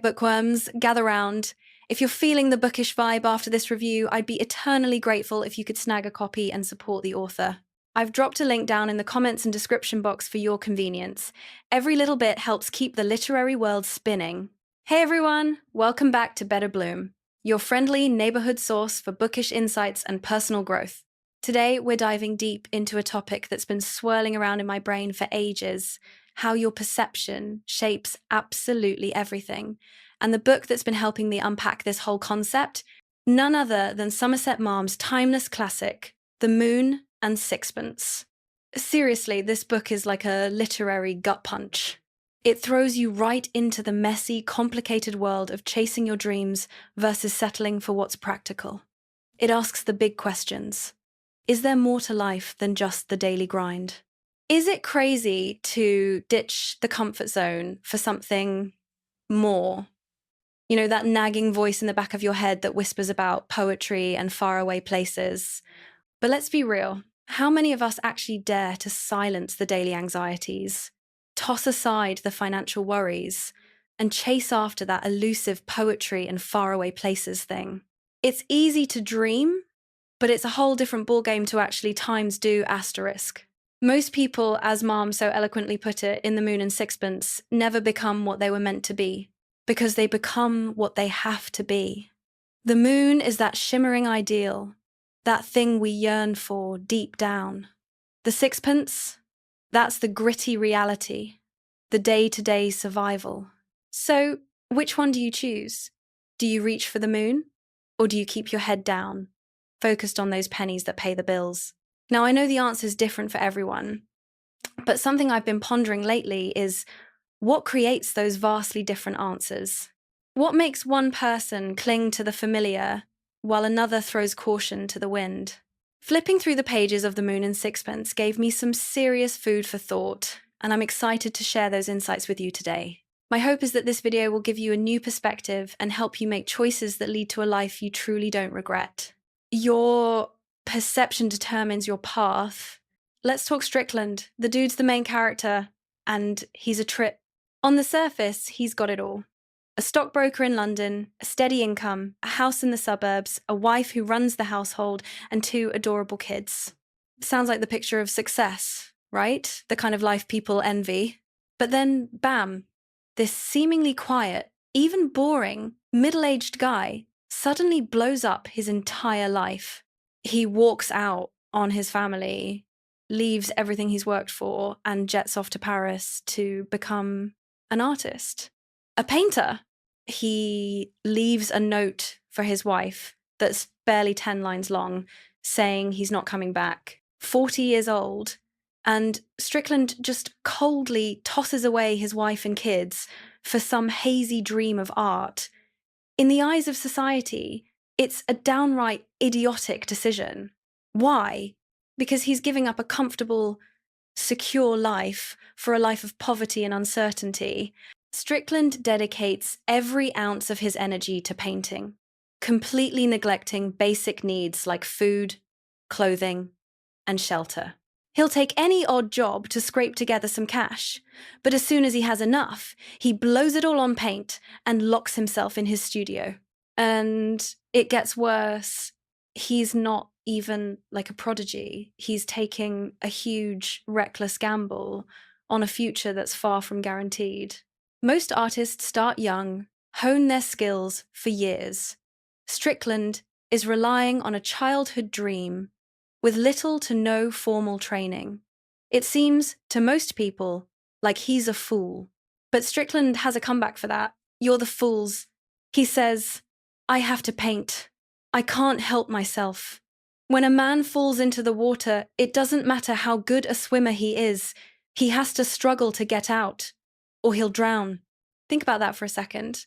bookworms, gather round. If you're feeling the bookish vibe after this review, I'd be eternally grateful if you could snag a copy and support the author. I've dropped a link down in the comments and description box for your convenience. Every little bit helps keep the literary world spinning. Hey everyone, welcome back to Better Bloom, your friendly neighborhood source for bookish insights and personal growth. Today, we're diving deep into a topic that's been swirling around in my brain for ages: how your perception shapes absolutely everything. And the book that's been helping me unpack this whole concept, none other than Somerset Maugham's timeless classic, The Moon and Sixpence. Seriously, this book is like a literary gut punch. It throws you right into the messy, complicated world of chasing your dreams versus settling for what's practical. It asks the big questions. Is there more to life than just the daily grind? Is it crazy to ditch the comfort zone for something more? You know, that nagging voice in the back of your head that whispers about poetry and faraway places. But let's be real. How many of us actually dare to silence the daily anxieties, toss aside the financial worries, and chase after that elusive poetry and faraway places thing? It's easy to dream, but it's a whole different ballgame to actually times do asterisk. Most people, as Maugham so eloquently put it in The Moon and Sixpence, never become what they were meant to be, because they become what they have to be. The moon is that shimmering ideal, that thing we yearn for deep down. The sixpence, that's the gritty reality, the day-to-day survival. So, which one do you choose? Do you reach for the moon, or do you keep your head down, focused on those pennies that pay the bills? Now, I know the answer is different for everyone, but something I've been pondering lately is what creates those vastly different answers? What makes one person cling to the familiar while another throws caution to the wind? Flipping through the pages of The Moon and Sixpence gave me some serious food for thought, and I'm excited to share those insights with you today. My hope is that this video will give you a new perspective and help you make choices that lead to a life you truly don't regret. Your perception determines your path. Let's talk Strickland. The dude's the main character, and he's a trip. On the surface, he's got it all. A stockbroker in London, a steady income, a house in the suburbs, a wife who runs the household, and 2 adorable kids. Sounds like the picture of success, right? The kind of life people envy. But then, bam, this seemingly quiet, even boring, middle-aged guy suddenly blows up his entire life. He walks out on his family, leaves everything he's worked for, and jets off to Paris to become an artist. A painter. He leaves a note for his wife that's barely 10 lines long, saying he's not coming back. 40 years old, and Strickland just coldly tosses away his wife and kids for some hazy dream of art. In the eyes of society, it's a downright idiotic decision. Why? Because he's giving up a comfortable, secure life for a life of poverty and uncertainty. Strickland dedicates every ounce of his energy to painting, completely neglecting basic needs like food, clothing, and shelter. He'll take any odd job to scrape together some cash, but as soon as he has enough, he blows it all on paint and locks himself in his studio. And it gets worse. He's not even like a prodigy. He's taking a huge, reckless gamble on a future that's far from guaranteed. Most artists start young, hone their skills for years. Strickland is relying on a childhood dream with little to no formal training. It seems, to most people, like he's a fool. But Strickland has a comeback for that. You're the fools. He says, I have to paint. I can't help myself. When a man falls into the water, it doesn't matter how good a swimmer he is. He has to struggle to get out, or he'll drown. Think about that for a second.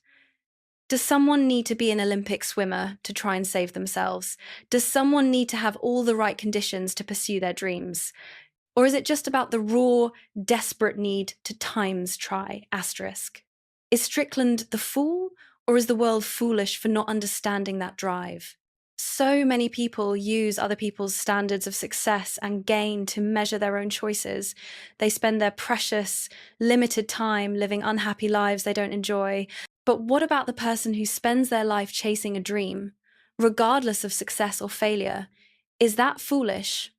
Does someone need to be an Olympic swimmer to try and save themselves? Does someone need to have all the right conditions to pursue their dreams? Or is it just about the raw, desperate need to times try, asterisk? Is Strickland the fool, or is the world foolish for not understanding that drive? So many people use other people's standards of success and gain to measure their own choices. They spend their precious, limited time living unhappy lives they don't enjoy, But what about the person who spends their life chasing a dream, regardless of success or failure? Is that foolish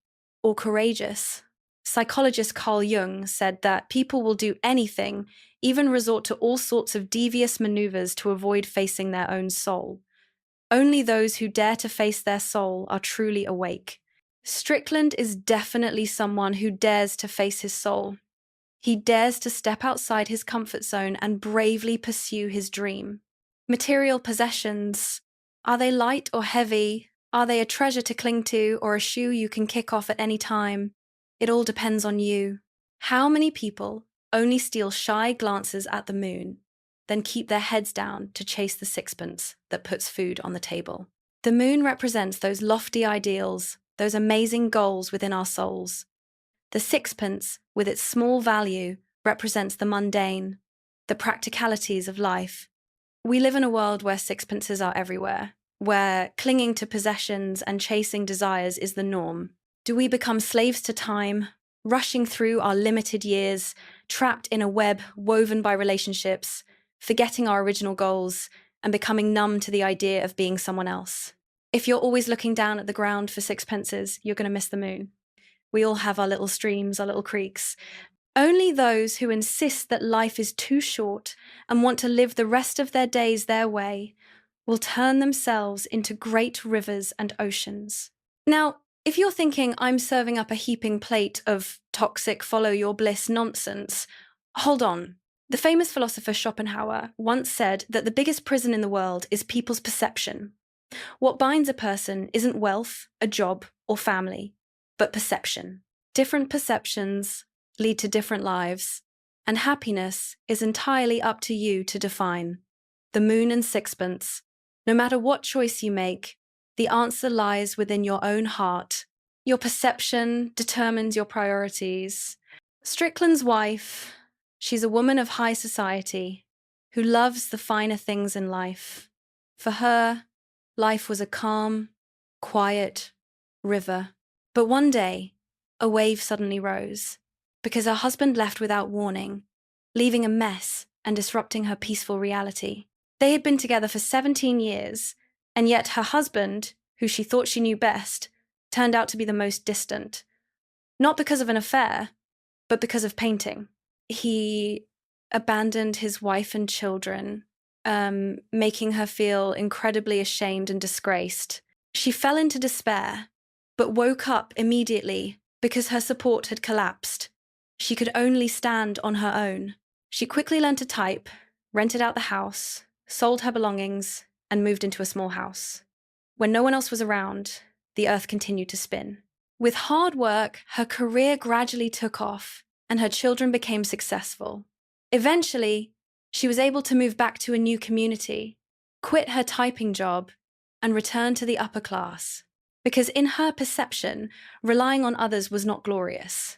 or courageous? Psychologist Carl Jung said that people will do anything, even resort to all sorts of devious maneuvers to avoid facing their own soul. Only those who dare to face their soul are truly awake. Strickland is definitely someone who dares to face his soul. He dares to step outside his comfort zone and bravely pursue his dream. Material possessions, are they light or heavy? Are they a treasure to cling to or a shoe you can kick off at any time? It all depends on you. How many people only steal shy glances at the moon, then keep their heads down to chase the sixpence that puts food on the table? The moon represents those lofty ideals, those amazing goals within our souls. The sixpence, with its small value, represents the mundane, the practicalities of life. We live in a world where sixpences are everywhere, where clinging to possessions and chasing desires is the norm. Do we become slaves to time, rushing through our limited years, trapped in a web woven by relationships, forgetting our original goals, and becoming numb to the idea of being someone else? If you're always looking down at the ground for sixpences, you're going to miss the moon. We all have our little streams, our little creeks. Only those who insist that life is too short and want to live the rest of their days their way will turn themselves into great rivers and oceans. Now, if you're thinking I'm serving up a heaping plate of toxic follow your bliss nonsense, hold on. The famous philosopher Schopenhauer once said that the biggest prison in the world is people's perception. What binds a person isn't wealth, a job, or family, but perception. Different perceptions lead to different lives, and happiness is entirely up to you to define. The Moon and Sixpence. No matter what choice you make, the answer lies within your own heart. Your perception determines your priorities. Strickland's wife, she's a woman of high society who loves the finer things in life. For her, life was a calm, quiet river. But one day, a wave suddenly rose, because her husband left without warning, leaving a mess and disrupting her peaceful reality. They had been together for 17 years, and yet her husband, who she thought she knew best, turned out to be the most distant. Not because of an affair, but because of painting. He abandoned his wife and children, making her feel incredibly ashamed and disgraced. She fell into despair, but woke up immediately because her support had collapsed. She could only stand on her own. She quickly learned to type, rented out the house, sold her belongings, and moved into a small house. When no one else was around, the earth continued to spin. With hard work, her career gradually took off, and her children became successful. Eventually, she was able to move back to a new community, quit her typing job, and return to the upper class. Because in her perception, relying on others was not glorious.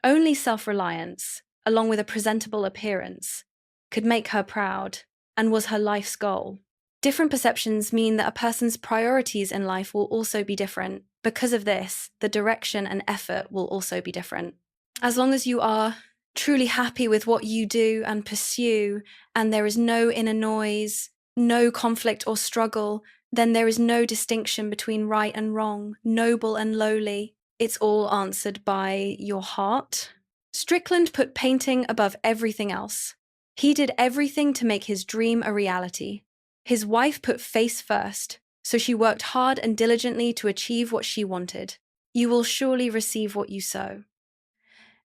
Only self-reliance, along with a presentable appearance, could make her proud and was her life's goal. Different perceptions mean that a person's priorities in life will also be different. Because of this, the direction and effort will also be different. As long as you are truly happy with what you do and pursue, and there is no inner noise, no conflict or struggle, then there is no distinction between right and wrong, noble and lowly. It's all answered by your heart. Strickland put painting above everything else. He did everything to make his dream a reality. His wife put face first, so she worked hard and diligently to achieve what she wanted. You will surely receive what you sow.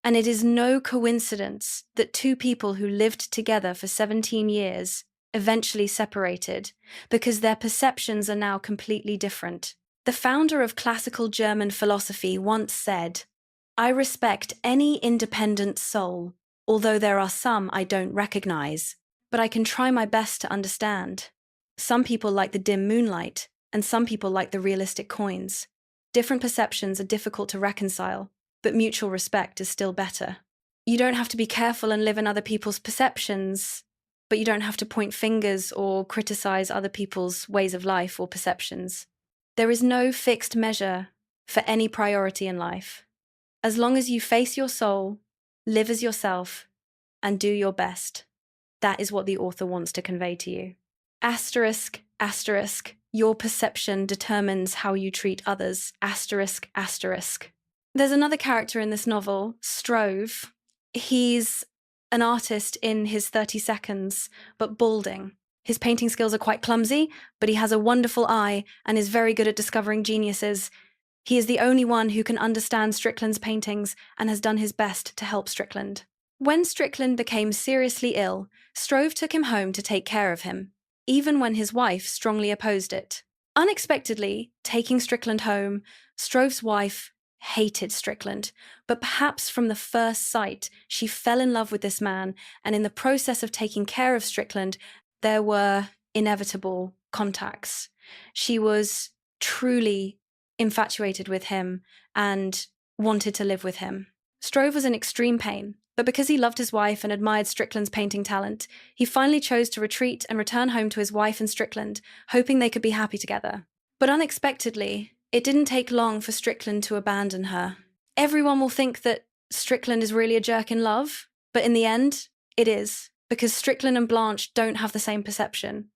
And it is no coincidence that two people who lived together for 17 years eventually separated, because their perceptions are now completely different. The founder of classical German philosophy once said, "I respect any independent soul, although there are some I don't recognize, but I can try my best to understand. Some people like the dim moonlight, and some people like the realistic coins. Different perceptions are difficult to reconcile, but mutual respect is still better." You don't have to be careful and live in other people's perceptions, but you don't have to point fingers or criticize other people's ways of life or perceptions. There is no fixed measure for any priority in life. As long as you face your soul, live as yourself, and do your best. That is what the author wants to convey to you. Asterisk, asterisk, your perception determines how you treat others. Asterisk, asterisk. There's another character in this novel, Stroeve. He's an artist in his 30 seconds, but balding. His painting skills are quite clumsy, but he has a wonderful eye and is very good at discovering geniuses. He is the only one who can understand Strickland's paintings and has done his best to help Strickland. When Strickland became seriously ill, Stroeve took him home to take care of him, even when his wife strongly opposed it. Unexpectedly, taking Strickland home, Stroeve's wife hated Strickland, but perhaps from the first sight, she fell in love with this man, and in the process of taking care of Strickland, there were inevitable contacts. She was truly infatuated with him and wanted to live with him. Stroeve was in extreme pain, but because he loved his wife and admired Strickland's painting talent, he finally chose to retreat and return home to his wife and Strickland, hoping they could be happy together. But unexpectedly, it didn't take long for Strickland to abandon her. Everyone will think that Strickland is really a jerk in love, but in the end, it is, because Strickland and Blanche don't have the same perception.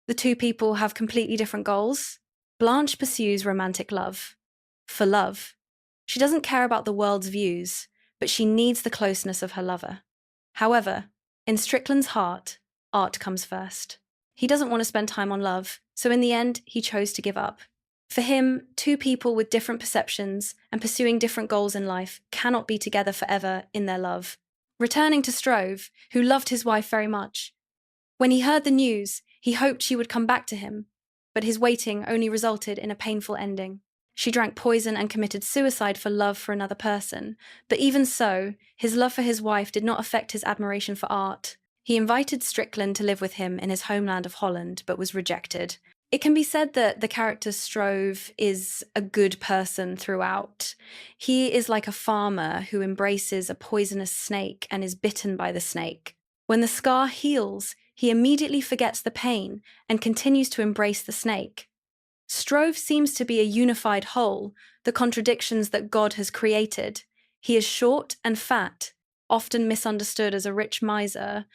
The two people have completely different goals. Blanche pursues romantic love. For love. She doesn't care about the world's views, but she needs the closeness of her lover. However, in Strickland's heart, art comes first. He doesn't want to spend time on love, so in the end, he chose to give up. For him, two people with different perceptions and pursuing different goals in life cannot be together forever in their love. Returning to Stroeve, who loved his wife very much. When he heard the news, he hoped she would come back to him, but his waiting only resulted in a painful ending. She drank poison and committed suicide for love for another person, but even so, his love for his wife did not affect his admiration for art. He invited Strickland to live with him in his homeland of Holland, but was rejected. It can be said that the character Stroeve is a good person throughout. He is like a farmer who embraces a poisonous snake and is bitten by the snake. When the scar heals, he immediately forgets the pain and continues to embrace the snake. Stroeve seems to be a unified whole, the contradictions that God has created. He is short and fat, often misunderstood as a rich miser,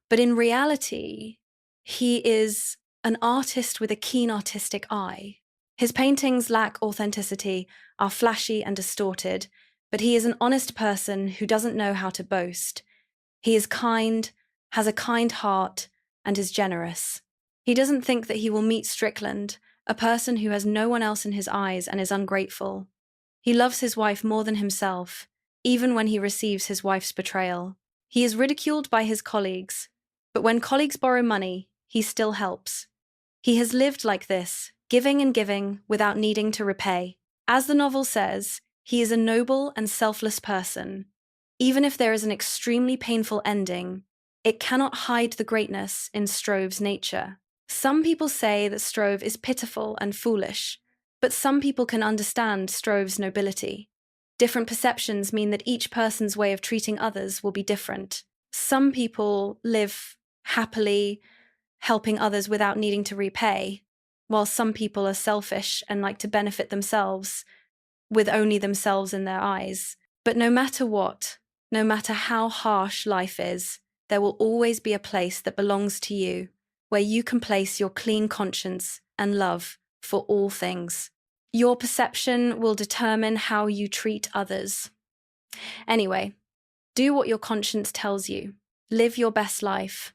but in reality, he is an artist with a keen artistic eye. His paintings lack authenticity, are flashy and distorted, but he is an honest person who doesn't know how to boast. He is kind, has a kind heart, and is generous. He doesn't think that he will meet Strickland, a person who has no one else in his eyes and is ungrateful. He loves his wife more than himself, even when he receives his wife's betrayal. He is ridiculed by his colleagues, but when colleagues borrow money, he still helps. He has lived like this, giving and giving without needing to repay. As the novel says, he is a noble and selfless person. Even if there is an extremely painful ending, it cannot hide the greatness in Stroeve's nature. Some people say that Stroeve is pitiful and foolish, but some people can understand Stroeve's nobility. Different perceptions mean that each person's way of treating others will be different. Some people live happily, helping others without needing to repay, while some people are selfish and like to benefit themselves, with only themselves in their eyes. But no matter what, no matter how harsh life is, there will always be a place that belongs to you, where you can place your clean conscience and love for all things. Your perception will determine how you treat others. Anyway, do what your conscience tells you. Live your best life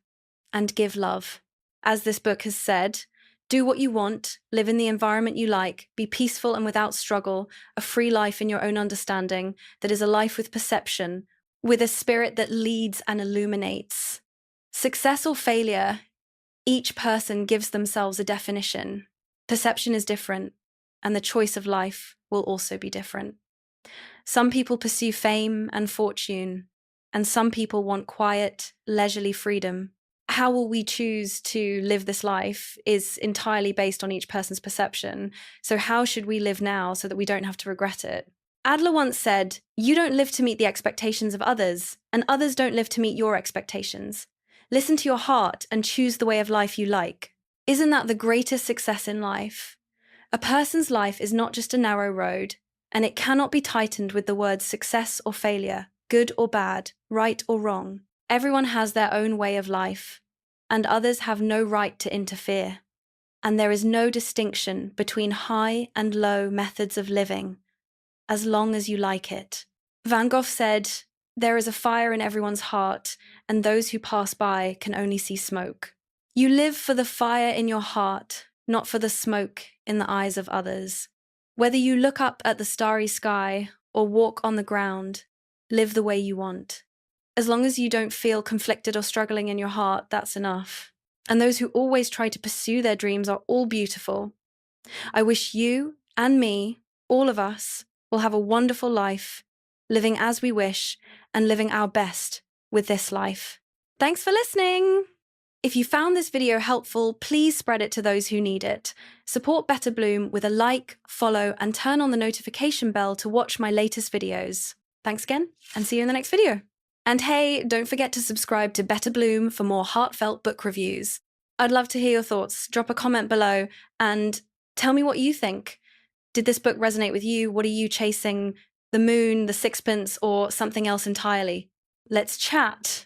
and give love. As this book has said, do what you want, live in the environment you like, be peaceful and without struggle, a free life in your own understanding that is a life with perception, with a spirit that leads and illuminates. Success or failure, each person gives themselves a definition. Perception is different, and the choice of life will also be different. Some people pursue fame and fortune, and some people want quiet, leisurely freedom. How will we choose to live this life is entirely based on each person's perception. So how should we live now so that we don't have to regret it? Adler once said, "You don't live to meet the expectations of others, and others don't live to meet your expectations. Listen to your heart and choose the way of life you like." Isn't that the greatest success in life? A person's life is not just a narrow road, and it cannot be tightened with the words success or failure, good or bad, right or wrong. Everyone has their own way of life, and others have no right to interfere. And there is no distinction between high and low methods of living, as long as you like it. Van Gogh said, "There is a fire in everyone's heart, and those who pass by can only see smoke." You live for the fire in your heart, not for the smoke in the eyes of others. Whether you look up at the starry sky or walk on the ground, live the way you want. As long as you don't feel conflicted or struggling in your heart, that's enough. And those who always try to pursue their dreams are all beautiful. I wish you and me, all of us, will have a wonderful life, living as we wish and living our best with this life. Thanks for listening! If you found this video helpful, please spread it to those who need it. Support Better Bloom with a like, follow, and turn on the notification bell to watch my latest videos. Thanks again, and see you in the next video. And hey, don't forget to subscribe to Better Bloom for more heartfelt book reviews. I'd love to hear your thoughts. Drop a comment below and tell me what you think. Did this book resonate with you? What are you chasing? The moon, the sixpence, or something else entirely? Let's chat.